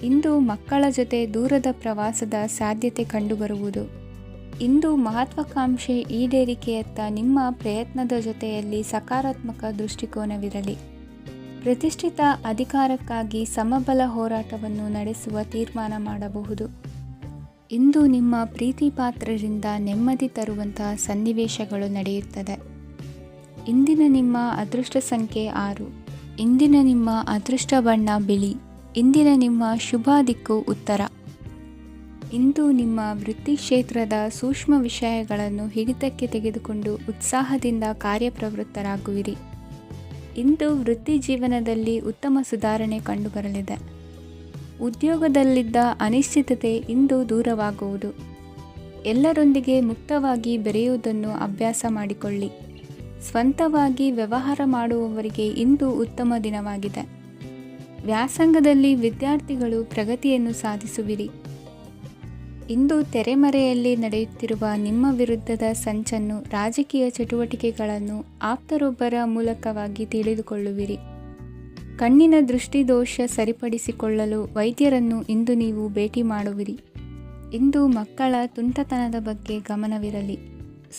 ಇಂದು ಮಕ್ಕಳ ಜೊತೆ ದೂರದ ಪ್ರವಾಸದ ಸಾಧ್ಯತೆ ಕಂಡುಬರುವುದು. ಇಂದು ಮಹತ್ವಾಕಾಂಕ್ಷೆ ಈಡೇರಿಕೆಯತ್ತ ನಿಮ್ಮ ಪ್ರಯತ್ನದ ಜೊತೆಯಲ್ಲಿ ಸಕಾರಾತ್ಮಕ ದೃಷ್ಟಿಕೋನವಿರಲಿ. ಪ್ರತಿಷ್ಠಿತ ಅಧಿಕಾರಕ್ಕಾಗಿ ಸಮಬಲ ಹೋರಾಟವನ್ನು ನಡೆಸುವ ತೀರ್ಮಾನ ಮಾಡಬಹುದು. ಇಂದು ನಿಮ್ಮ ಪ್ರೀತಿ ಪಾತ್ರರಿಂದ ನೆಮ್ಮದಿ ತರುವಂತಹ ಸನ್ನಿವೇಶಗಳು ನಡೆಯುತ್ತದೆ. ಇಂದಿನ ನಿಮ್ಮ ಅದೃಷ್ಟ ಸಂಖ್ಯೆ 6. ಇಂದಿನ ನಿಮ್ಮ ಅದೃಷ್ಟ ಬಣ್ಣ ಬಿಳಿ. ಇಂದಿನ ನಿಮ್ಮ ಶುಭ ದಿಕ್ಕು ಉತ್ತರ. ಇಂದು ನಿಮ್ಮ ವೃತ್ತಿ ಕ್ಷೇತ್ರದ ಸೂಕ್ಷ್ಮ ವಿಷಯಗಳನ್ನು ಹಿಡಿತಕ್ಕೆ ತೆಗೆದುಕೊಂಡು ಉತ್ಸಾಹದಿಂದ ಕಾರ್ಯಪ್ರವೃತ್ತರಾಗುವಿರಿ. ಇಂದು ವೃತ್ತಿ ಜೀವನದಲ್ಲಿ ಉತ್ತಮ ಸುಧಾರಣೆ ಕಂಡುಬರಲಿದೆ. ಉದ್ಯೋಗದಲ್ಲಿದ್ದ ಅನಿಶ್ಚಿತತೆ ಇಂದು ದೂರವಾಗುವುದು. ಎಲ್ಲರೊಂದಿಗೆ ಮುಕ್ತವಾಗಿ ಬೆರೆಯುವುದನ್ನು ಅಭ್ಯಾಸ ಮಾಡಿಕೊಳ್ಳಿ. ಸ್ವಂತವಾಗಿ ವ್ಯವಹಾರ ಮಾಡುವವರಿಗೆ ಇಂದು ಉತ್ತಮ ದಿನವಾಗಿದೆ. ವ್ಯಾಸಂಗದಲ್ಲಿ ವಿದ್ಯಾರ್ಥಿಗಳು ಪ್ರಗತಿಯನ್ನು ಸಾಧಿಸುವಿರಿ. ಇಂದು ತೆರೆಮರೆಯಲ್ಲಿ ನಡೆಯುತ್ತಿರುವ ನಿಮ್ಮ ವಿರುದ್ಧದ ಸಂಚನ್ನು, ರಾಜಕೀಯ ಚಟುವಟಿಕೆಗಳನ್ನು ಆಪ್ತರೊಬ್ಬರ ಮೂಲಕವಾಗಿ ತಿಳಿದುಕೊಳ್ಳುವಿರಿ. ಕಣ್ಣಿನ ದೃಷ್ಟಿದೋಷ ಸರಿಪಡಿಸಿಕೊಳ್ಳಲು ವೈದ್ಯರನ್ನು ಇಂದು ನೀವು ಭೇಟಿ ಮಾಡುವಿರಿ. ಇಂದು ಮಕ್ಕಳ ತುಂಟತನದ ಬಗ್ಗೆ ಗಮನವಿರಲಿ.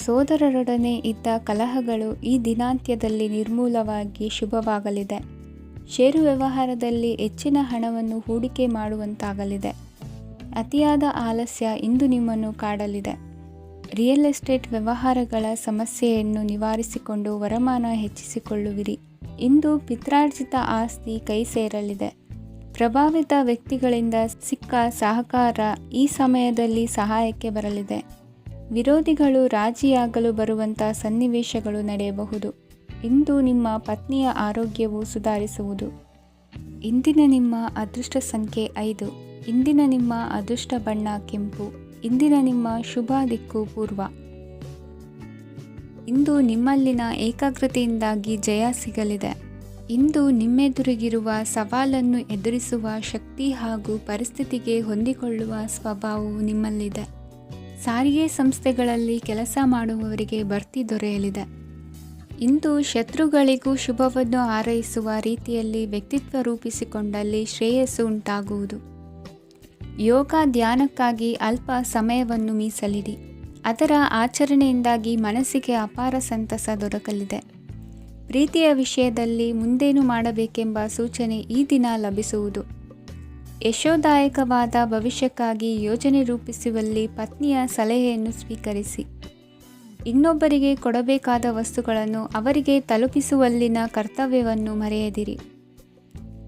ಸೋದರರೊಡನೆ ಇದ್ದ ಕಲಹಗಳು ಈ ದಿನಾಂತ್ಯದಲ್ಲಿ ನಿರ್ಮೂಲವಾಗಿ ಶುಭವಾಗಲಿದೆ. ಷೇರು ವ್ಯವಹಾರದಲ್ಲಿ ಹೆಚ್ಚಿನ ಹಣವನ್ನು ಹೂಡಿಕೆ ಮಾಡುವಂತಾಗಲಿದೆ. ಅತಿಯಾದ ಆಲಸ್ಯ ಇಂದು ನಿಮ್ಮನ್ನು ಕಾಡಲಿದೆ. ರಿಯಲ್ ಎಸ್ಟೇಟ್ ವ್ಯವಹಾರಗಳ ಸಮಸ್ಯೆಯನ್ನು ನಿವಾರಿಸಿಕೊಂಡು ವರಮಾನ ಹೆಚ್ಚಿಸಿಕೊಳ್ಳುವಿರಿ. ಇಂದು ಪಿತ್ರಾರ್ಜಿತ ಆಸ್ತಿ ಕೈ ಸೇರಲಿದೆ. ಪ್ರಭಾವಿತ ವ್ಯಕ್ತಿಗಳಿಂದ ಸಿಕ್ಕ ಸಹಕಾರ ಈ ಸಮಯದಲ್ಲಿ ಸಹಾಯಕ್ಕೆ ಬರಲಿದೆ. ವಿರೋಧಿಗಳು ರಾಜಿಯಾಗಲು ಬರುವಂಥ ಸನ್ನಿವೇಶಗಳು ನಡೆಯಬಹುದು. ಇಂದು ನಿಮ್ಮ ಪತ್ನಿಯ ಆರೋಗ್ಯವು ಸುಧಾರಿಸುವುದು. ಇಂದಿನ ನಿಮ್ಮ ಅದೃಷ್ಟ ಸಂಖ್ಯೆ 5. ಇಂದಿನ ನಿಮ್ಮ ಅದೃಷ್ಟ ಬಣ್ಣ ಕೆಂಪು. ಇಂದಿನ ನಿಮ್ಮ ಶುಭ ದಿಕ್ಕು ಪೂರ್ವ. ಇಂದು ನಿಮ್ಮಲ್ಲಿನ ಏಕಾಗ್ರತೆಯಿಂದಾಗಿ ಜಯ ಸಿಗಲಿದೆ. ಇಂದು ನಿಮ್ಮೆದುರಿಗಿರುವ ಸವಾಲನ್ನು ಎದುರಿಸುವ ಶಕ್ತಿ ಹಾಗೂ ಪರಿಸ್ಥಿತಿಗೆ ಹೊಂದಿಕೊಳ್ಳುವ ಸ್ವಭಾವವು ನಿಮ್ಮಲ್ಲಿದೆ. ಸಾರಿಗೆ ಸಂಸ್ಥೆಗಳಲ್ಲಿ ಕೆಲಸ ಮಾಡುವವರಿಗೆ ಬಡ್ತಿ ದೊರೆಯಲಿದೆ. ಇಂದು ಶತ್ರುಗಳಿಗೂ ಶುಭವನ್ನು ಹಾರೈಸುವ ರೀತಿಯಲ್ಲಿ ವ್ಯಕ್ತಿತ್ವ ರೂಪಿಸಿಕೊಂಡಲ್ಲಿ ಶ್ರೇಯಸ್ಸು ಉಂಟಾಗುವುದು. ಯೋಗ ಧ್ಯಾನಕ್ಕಾಗಿ ಅಲ್ಪ ಸಮಯವನ್ನು ಮೀಸಲಿಡಿ. ಅದರ ಆಚರಣೆಯಿಂದಾಗಿ ಮನಸ್ಸಿಗೆ ಅಪಾರ ಸಂತಸ ದೊರಕಲಿದೆ. ಪ್ರೀತಿಯ ವಿಷಯದಲ್ಲಿ ಮುಂದೇನು ಮಾಡಬೇಕೆಂಬ ಸೂಚನೆ ಈ ದಿನ ಲಭಿಸುವುದು. ಯಶೋದಾಯಕವಾದ ಭವಿಷ್ಯಕ್ಕಾಗಿ ಯೋಜನೆ ರೂಪಿಸುವಲ್ಲಿ ಪತ್ನಿಯ ಸಲಹೆಯನ್ನು ಸ್ವೀಕರಿಸಿ. ಇನ್ನೊಬ್ಬರಿಗೆ ಕೊಡಬೇಕಾದ ವಸ್ತುಗಳನ್ನು ಅವರಿಗೆ ತಲುಪಿಸುವಲ್ಲಿನ ಕರ್ತವ್ಯವನ್ನು ಮರೆಯದಿರಿ.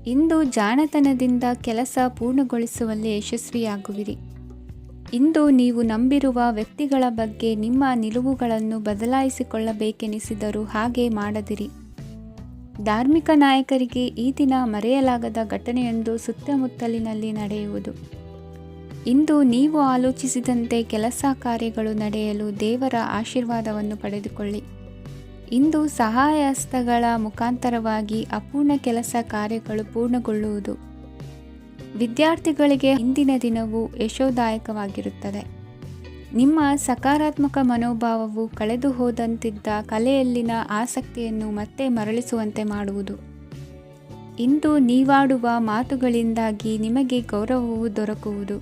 ಇಂದು ಜಾಣತನದಿಂದ ಕೆಲಸ ಪೂರ್ಣಗೊಳಿಸುವಲ್ಲಿ ಯಶಸ್ವಿಯಾಗುವಿರಿ. ಇಂದು ನೀವು ನಂಬಿರುವ ವ್ಯಕ್ತಿಗಳ ಬಗ್ಗೆ ನಿಮ್ಮ ನಿಲುವುಗಳನ್ನು ಬದಲಾಯಿಸಿಕೊಳ್ಳಬೇಕೆನಿಸಿದರೂ ಹಾಗೆ ಮಾಡದಿರಿ. ಧಾರ್ಮಿಕ ನಾಯಕರಿಗೆ ಈ ದಿನ ಮರೆಯಲಾಗದ ಘಟನೆಯೊಂದು ಸುತ್ತಮುತ್ತಲಿನಲ್ಲಿ ನಡೆಯುವುದು. ಇಂದು ನೀವು ಆಲೋಚಿಸಿದಂತೆ ಕೆಲಸ ಕಾರ್ಯಗಳು ನಡೆಯಲು ದೇವರ ಆಶೀರ್ವಾದವನ್ನು ಪಡೆದುಕೊಳ್ಳಿ. ಇಂದು ಸಹಾಯ ಹಸ್ತಗಳ ಮುಖಾಂತರವಾಗಿ ಅಪೂರ್ಣ ಕೆಲಸ ಕಾರ್ಯಗಳು ಪೂರ್ಣಗೊಳ್ಳುವುದು. ವಿದ್ಯಾರ್ಥಿಗಳಿಗೆ ಇಂದಿನ ದಿನವು ಯಶೋದಾಯಕವಾಗಿರುತ್ತದೆ. ನಿಮ್ಮ ಸಕಾರಾತ್ಮಕ ಮನೋಭಾವವು ಕಳೆದು ಹೋದಂತಿದ್ದ ಕಲೆಯಲ್ಲಿನ ಆಸಕ್ತಿಯನ್ನು ಮತ್ತೆ ಮರಳಿಸುವಂತೆ ಮಾಡುವುದು. ಇಂದು ನೀವಾಡುವ ಮಾತುಗಳಿಂದಾಗಿ ನಿಮಗೆ ಗೌರವವು ದೊರಕುವುದು.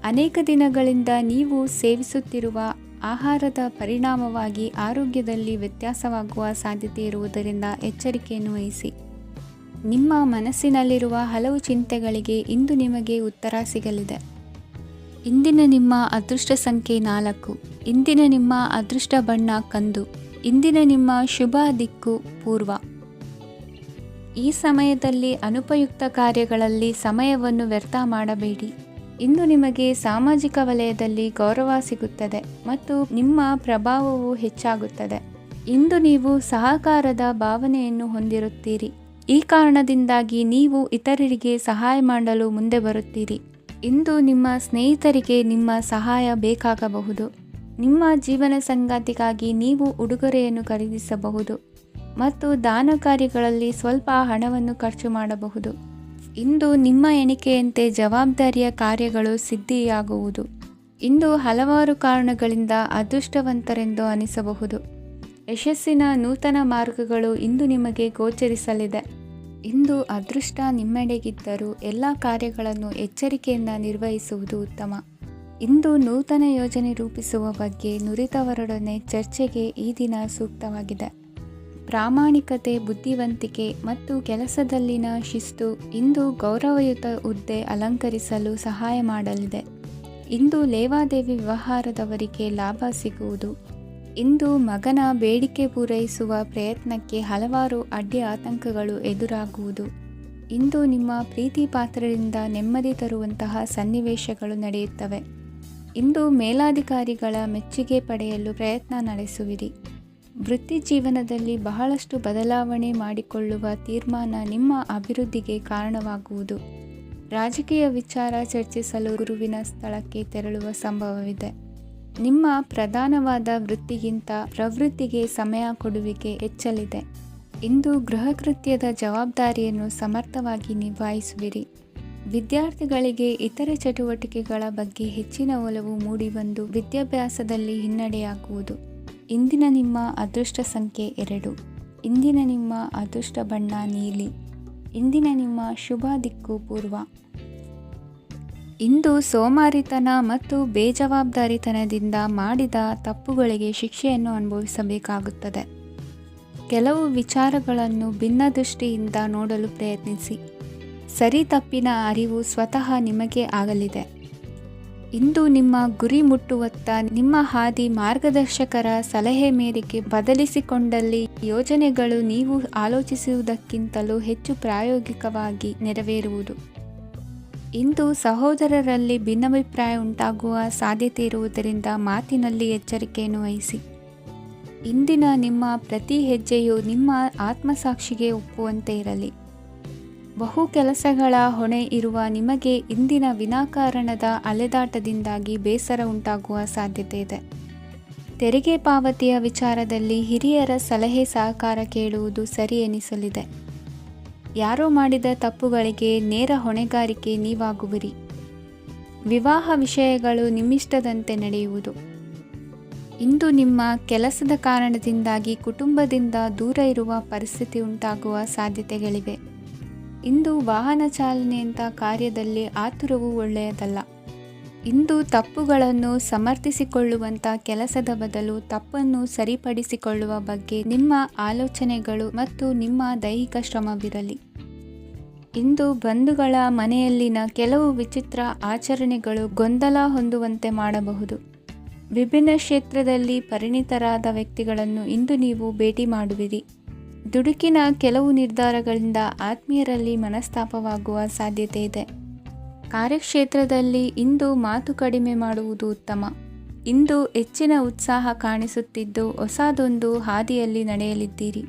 ಅನೇಕ ದಿನಗಳಿಂದ ನೀವು ಸೇವಿಸುತ್ತಿರುವ ಆಹಾರದ ಪರಿಣಾಮವಾಗಿ ಆರೋಗ್ಯದಲ್ಲಿ ವ್ಯತ್ಯಾಸವಾಗುವ ಸಾಧ್ಯತೆ ಇರುವುದರಿಂದ ಎಚ್ಚರಿಕೆಯನ್ನು ವಹಿಸಿ. ನಿಮ್ಮ ಮನಸ್ಸಿನಲ್ಲಿರುವ ಹಲವು ಚಿಂತೆಗಳಿಗೆ ಇಂದು ನಿಮಗೆ ಉತ್ತರ ಸಿಗಲಿದೆ. ಇಂದಿನ ನಿಮ್ಮ ಅದೃಷ್ಟ ಸಂಖ್ಯೆ 4. ಇಂದಿನ ನಿಮ್ಮ ಅದೃಷ್ಟ ಬಣ್ಣ ಕಂದು. ಇಂದಿನ ನಿಮ್ಮ ಶುಭ ದಿಕ್ಕು ಪೂರ್ವ. ಈ ಸಮಯದಲ್ಲಿ ಅನುಪಯುಕ್ತ ಕಾರ್ಯಗಳಲ್ಲಿ ಸಮಯವನ್ನು ವ್ಯರ್ಥ ಮಾಡಬೇಡಿ. ಇಂದು ನಿಮಗೆ ಸಾಮಾಜಿಕ ವಲಯದಲ್ಲಿ ಗೌರವ ಸಿಗುತ್ತದೆ ಮತ್ತು ನಿಮ್ಮ ಪ್ರಭಾವವು ಹೆಚ್ಚಾಗುತ್ತದೆ. ಇಂದು ನೀವು ಸಹಕಾರದ ಭಾವನೆಯನ್ನು ಹೊಂದಿರುತ್ತೀರಿ. ಈ ಕಾರಣದಿಂದಾಗಿ ನೀವು ಇತರರಿಗೆ ಸಹಾಯ ಮಾಡಲು ಮುಂದೆ ಬರುತ್ತೀರಿ. ಇಂದು ನಿಮ್ಮ ಸ್ನೇಹಿತರಿಗೆ ನಿಮ್ಮ ಸಹಾಯ ಬೇಕಾಗಬಹುದು. ನಿಮ್ಮ ಜೀವನ ಸಂಗಾತಿಗಾಗಿ ನೀವು ಉಡುಗೊರೆಯನ್ನು ಖರೀದಿಸಬಹುದು ಮತ್ತು ದಾನ ಕಾರ್ಯಗಳಲ್ಲಿ ಸ್ವಲ್ಪ ಹಣವನ್ನು ಖರ್ಚು ಮಾಡಬಹುದು. ಇಂದು ನಿಮ್ಮ ಎಣಿಕೆಯಂತೆ ಜವಾಬ್ದಾರಿಯ ಕಾರ್ಯಗಳು ಸಿದ್ಧಿಯಾಗುವುದು. ಇಂದು ಹಲವಾರು ಕಾರಣಗಳಿಂದ ಅದೃಷ್ಟವಂತರೆಂದು ಅನಿಸಬಹುದು. ಯಶಸ್ಸಿನ ನೂತನ ಮಾರ್ಗಗಳು ಇಂದು ನಿಮಗೆ ಗೋಚರಿಸಲಿದೆ. ಇಂದು ಅದೃಷ್ಟ ನಿಮ್ಮೆಡೆಗಿದ್ದರೂ ಎಲ್ಲ ಕಾರ್ಯಗಳನ್ನು ಎಚ್ಚರಿಕೆಯಿಂದ ನಿರ್ವಹಿಸುವುದು ಉತ್ತಮ. ಇಂದು ನೂತನ ಯೋಜನೆ ರೂಪಿಸುವ ಬಗ್ಗೆ ನುರಿತವರೊಡನೆ ಚರ್ಚೆಗೆ ಈ ದಿನ ಸೂಕ್ತವಾಗಿದೆ. ಪ್ರಾಮಾಣಿಕತೆ, ಬುದ್ಧಿವಂತಿಕೆ ಮತ್ತು ಕೆಲಸದಲ್ಲಿನ ಶಿಸ್ತು ಇಂದು ಗೌರವಯುತ ಹುದ್ದೆ ಅಲಂಕರಿಸಲು ಸಹಾಯ ಮಾಡಲಿದೆ. ಇಂದು ಲೇವಾದೇವಿ ವ್ಯವಹಾರದವರಿಗೆ ಲಾಭ ಸಿಗುವುದು. ಇಂದು ಮಗನ ಬೇಡಿಕೆ ಪೂರೈಸುವ ಪ್ರಯತ್ನಕ್ಕೆ ಹಲವಾರು ಅಡ್ಡಿ ಆತಂಕಗಳು ಎದುರಾಗುವುದು. ಇಂದು ನಿಮ್ಮ ಪ್ರೀತಿ ಪಾತ್ರರಿಂದ ನೆಮ್ಮದಿ ತರುವಂತಹ ಸನ್ನಿವೇಶಗಳು ನಡೆಯುತ್ತವೆ. ಇಂದು ಮೇಲಾಧಿಕಾರಿಗಳ ಮೆಚ್ಚುಗೆ ಪಡೆಯಲು ಪ್ರಯತ್ನ ನಡೆಸುವಿರಿ. ವೃತ್ತಿ ಜೀವನದಲ್ಲಿ ಬಹಳಷ್ಟು ಬದಲಾವಣೆ ಮಾಡಿಕೊಳ್ಳುವ ತೀರ್ಮಾನ ನಿಮ್ಮ ಅಭಿವೃದ್ಧಿಗೆ ಕಾರಣವಾಗುವುದು. ರಾಜಕೀಯ ವಿಚಾರ ಚರ್ಚಿಸಲು ಗುರುವಿನ ಸ್ಥಳಕ್ಕೆ ತೆರಳುವ ಸಂಭವವಿದೆ. ನಿಮ್ಮ ಪ್ರಧಾನವಾದ ವೃತ್ತಿಗಿಂತ ಪ್ರವೃತ್ತಿಗೆ ಸಮಯ ಕೊಡುವಿಕೆ ಹೆಚ್ಚಲಿದೆ. ಇಂದು ಗೃಹ ಕೃತ್ಯದ ಜವಾಬ್ದಾರಿಯನ್ನು ಸಮರ್ಥವಾಗಿ ನಿಭಾಯಿಸುವಿರಿ. ವಿದ್ಯಾರ್ಥಿಗಳಿಗೆ ಇತರೆ ಚಟುವಟಿಕೆಗಳ ಬಗ್ಗೆ ಹೆಚ್ಚಿನ ಒಲವು ಮೂಡಿಬಂದು ವಿದ್ಯಾಭ್ಯಾಸದಲ್ಲಿ ಹಿನ್ನಡೆಯಾಗುವುದು. ಇಂದಿನ ನಿಮ್ಮ ಅದೃಷ್ಟ ಸಂಖ್ಯೆ 2. ಇಂದಿನ ನಿಮ್ಮ ಅದೃಷ್ಟ ಬಣ್ಣ ನೀಲಿ. ಇಂದಿನ ನಿಮ್ಮ ಶುಭ ದಿಕ್ಕು ಪೂರ್ವ. ಇಂದು ಸೋಮಾರಿತನ ಮತ್ತು ಬೇಜವಾಬ್ದಾರಿತನದಿಂದ ಮಾಡಿದ ತಪ್ಪುಗಳಿಗೆ ಶಿಕ್ಷೆಯನ್ನು ಅನುಭವಿಸಬೇಕಾಗುತ್ತದೆ. ಕೆಲವು ವಿಚಾರಗಳನ್ನು ಭಿನ್ನ ದೃಷ್ಟಿಯಿಂದ ನೋಡಲು ಪ್ರಯತ್ನಿಸಿ. ಸರಿ ತಪ್ಪಿನ ಅರಿವು ಸ್ವತಃ ನಿಮಗೆ ಆಗಲಿದೆ. ಇಂದು ನಿಮ್ಮ ಗುರಿ ಮುಟ್ಟುವತ್ತ ನಿಮ್ಮ ಹಾದಿ ಮಾರ್ಗದರ್ಶಕರ ಸಲಹೆ ಮೇರೆಗೆ ಬದಲಿಸಿಕೊಂಡಲ್ಲಿ ಯೋಜನೆಗಳು ನೀವು ಆಲೋಚಿಸುವುದಕ್ಕಿಂತಲೂ ಹೆಚ್ಚು ಪ್ರಾಯೋಗಿಕವಾಗಿ ನೆರವೇರುವುದು. ಇಂದು ಸಹೋದರರಲ್ಲಿ ಭಿನ್ನಾಭಿಪ್ರಾಯ ಉಂಟಾಗುವ ಸಾಧ್ಯತೆ ಇರುವುದರಿಂದ ಮಾತಿನಲ್ಲಿ ಎಚ್ಚರಿಕೆಯನ್ನು ವಹಿಸಿ. ಇಂದಿನ ನಿಮ್ಮ ಪ್ರತಿ ಹೆಜ್ಜೆಯು ನಿಮ್ಮ ಆತ್ಮಸಾಕ್ಷಿಗೆ ಒಪ್ಪುವಂತೆ ಇರಲಿ. ಬಹು ಕೆಲಸಗಳ ಹೊಣೆ ಇರುವ ನಿಮಗೆ ಇಂದಿನ ವಿನಾಕಾರಣದ ಅಲೆದಾಟದಿಂದಾಗಿ ಬೇಸರ ಉಂಟಾಗುವ ಸಾಧ್ಯತೆ ಇದೆ. ತೆರಿಗೆ ಪಾವತಿಯ ವಿಚಾರದಲ್ಲಿ ಹಿರಿಯರ ಸಲಹೆ ಸಹಕಾರ ಕೇಳುವುದು ಸರಿ ಎನಿಸಲಿದೆ. ಯಾರೋ ಮಾಡಿದ ತಪ್ಪುಗಳಿಗೆ ನೇರ ಹೊಣೆಗಾರಿಕೆ ನೀವಾಗುವಿರಿ. ವಿವಾಹ ವಿಷಯಗಳು ನಿಮ್ಮಿಷ್ಟದಂತೆ ನಡೆಯುವುದು. ಇಂದು ನಿಮ್ಮ ಕೆಲಸದ ಕಾರಣದಿಂದಾಗಿ ಕುಟುಂಬದಿಂದ ದೂರ ಇರುವ ಪರಿಸ್ಥಿತಿ ಉಂಟಾಗುವ ಸಾಧ್ಯತೆಗಳಿವೆ. ಇಂದು ವಾಹನ ಚಾಲನೆಯಂಥ ಕಾರ್ಯದಲ್ಲಿ ಆತುರವು ಒಳ್ಳೆಯದಲ್ಲ. ಇಂದು ತಪ್ಪುಗಳನ್ನು ಸಮರ್ಥಿಸಿಕೊಳ್ಳುವಂಥ ಕೆಲಸದ ಬದಲು ತಪ್ಪನ್ನು ಸರಿಪಡಿಸಿಕೊಳ್ಳುವ ಬಗ್ಗೆ ನಿಮ್ಮ ಆಲೋಚನೆಗಳು ಮತ್ತು ನಿಮ್ಮ ದೈಹಿಕ ಶ್ರಮವಿರಲಿ. ಇಂದು ಬಂಧುಗಳ ಮನೆಯಲ್ಲಿನ ಕೆಲವು ವಿಚಿತ್ರ ಆಚರಣೆಗಳು ಗೊಂದಲ ಹೊಂದುವಂತೆ ಮಾಡಬಹುದು. ವಿಭಿನ್ನ ಕ್ಷೇತ್ರದಲ್ಲಿ ಪರಿಣಿತರಾದ ವ್ಯಕ್ತಿಗಳನ್ನು ಇಂದು ನೀವು ಭೇಟಿ ಮಾಡುವಿರಿ. ದುಡುಕಿನ ಕೆಲವು ನಿರ್ಧಾರಗಳಿಂದ ಆತ್ಮೀಯರಲ್ಲಿ ಮನಸ್ತಾಪವಾಗುವ ಸಾಧ್ಯತೆ ಇದೆ. ಕಾರ್ಯಕ್ಷೇತ್ರದಲ್ಲಿ ಇಂದು ಮಾತು ಕಡಿಮೆ ಮಾಡುವುದು ಉತ್ತಮ. ಇಂದು ಹೆಚ್ಚಿನ ಉತ್ಸಾಹ ಕಾಣಿಸುತ್ತಿದ್ದು ಹೊಸದೊಂದು ಹಾದಿಯಲ್ಲಿ ನಡೆಯಲಿದ್ದೀರಿ.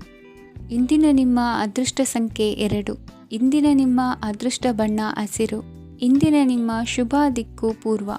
ಇಂದಿನ ನಿಮ್ಮ ಅದೃಷ್ಟ ಸಂಖ್ಯೆ 2. ಇಂದಿನ ನಿಮ್ಮ ಅದೃಷ್ಟ ಬಣ್ಣ ಹಸಿರು. ಇಂದಿನ ನಿಮ್ಮ ಶುಭ ದಿಕ್ಕು ಪೂರ್ವ.